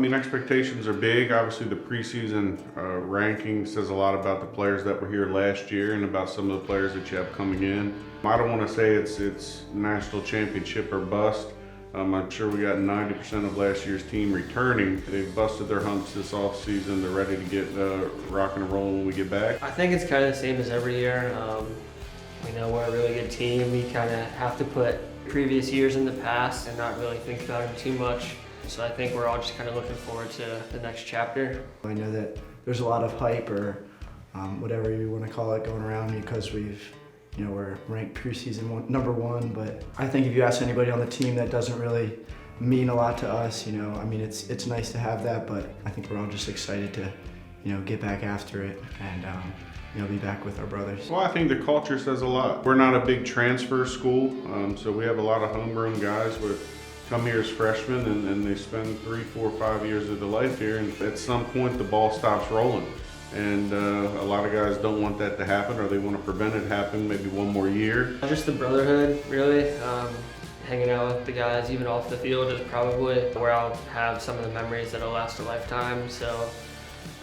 mean, expectations are big. Obviously, the preseason ranking says a lot about the players that were here last year and about some of the players that you have coming in. I don't want to say it's national championship or bust. I'm sure we got 90% of last year's team returning. They've busted their humps this offseason. They're ready to get rocking and rolling when we get back. I think it's kind of the same as every year. We know we're a really good team. We kind of have to put previous years in the past and not really think about them too much. So I think we're all just kind of looking forward to the next chapter. I know that there's a lot of hype or whatever you want to call it going around because we're ranked preseason number one, but I think if you ask anybody on the team, that doesn't really mean a lot to us. I mean, it's nice to have that, but I think we're all just excited to, get back after it and, be back with our brothers. Well, I think the culture says a lot. We're not a big transfer school, so we have a lot of homegrown guys with come here as freshmen and they spend 3, 4, 5 years of their life here, and at some point the ball stops rolling. And a lot of guys don't want that to happen, or they want to prevent it happening maybe one more year. Just the brotherhood, really. Hanging out with the guys, even off the field, is probably where I'll have some of the memories that'll last a lifetime. So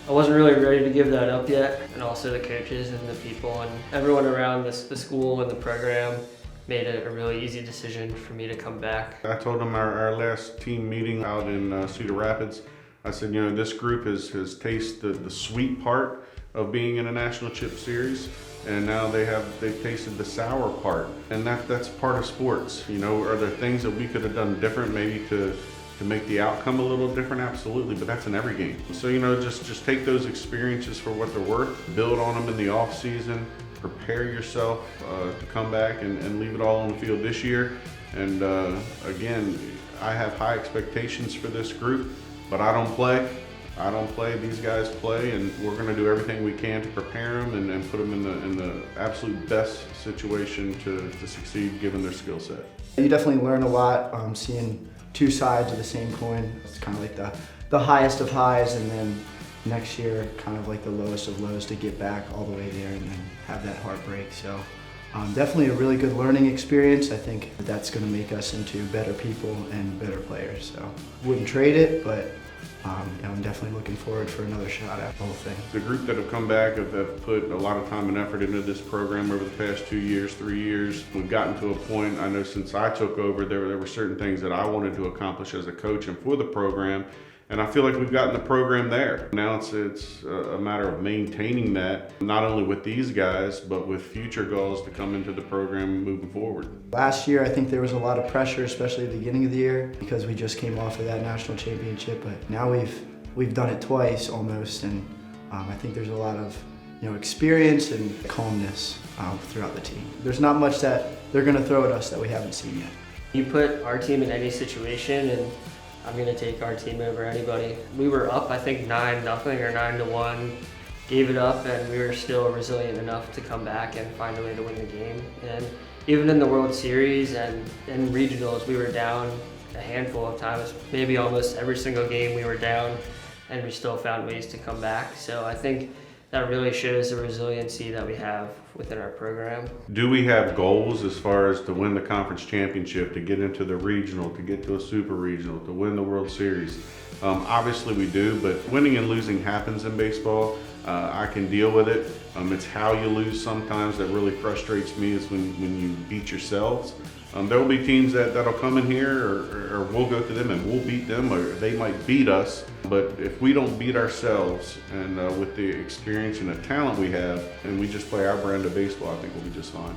I wasn't really ready to give that up yet. And also the coaches and the people and everyone around the school and the program made it a really easy decision for me to come back. I told them our last team meeting out in Cedar Rapids, I said, this group has tasted the sweet part of being in a national chip series, and now they've tasted the sour part, and that's part of sports. Are there things that we could have done different, maybe to make the outcome a little different? Absolutely, but that's in every game. So just take those experiences for what they're worth, build on them in the off season, prepare yourself to come back and leave it all on the field this year. And again, I have high expectations for this group. But I don't play. These guys play, and we're going to do everything we can to prepare them and put them in the absolute best situation to succeed given their skill set. You definitely learn a lot seeing two sides of the same coin. It's kind of like the highest of highs, and then next year kind of like the lowest of lows to get back all the way there and then have that heartbreak. So definitely a really good learning experience. I think that's going to make us into better people and better players. So wouldn't trade it, but I'm definitely looking forward for another shot at the whole thing. The group that have come back have put a lot of time and effort into this program over the past 2 years, 3 years. We've gotten to a point, I know since I took over, there were certain things that I wanted to accomplish as a coach and for the program. And I feel like we've gotten the program there. Now it's a matter of maintaining that, not only with these guys, but with future goals to come into the program moving forward. Last year, I think there was a lot of pressure, especially at the beginning of the year, because we just came off of that national championship. But now we've done it twice almost, and I think there's a lot of experience and calmness throughout the team. There's not much that they're going to throw at us that we haven't seen yet. You put our team in any situation, and I'm going to take our team over anybody. We were up, I think, 9-0 or 9-1, gave it up, and we were still resilient enough to come back and find a way to win the game. And even in the World Series and in regionals, we were down a handful of times, maybe almost every single game we were down, and we still found ways to come back. So I think that really shows the resiliency that we have within our program. Do we have goals as far as to win the conference championship, to get into the regional, to get to a super regional, to win the World Series? Obviously we do, but winning and losing happens in baseball. I can deal with it. It's how you lose sometimes that really frustrates me, is when you beat yourselves. There will be teams that'll come in here, or we'll go to them and we'll beat them, or they might beat us. But if we don't beat ourselves, and with the experience and the talent we have, and we just play our brand of baseball, I think we'll be just fine.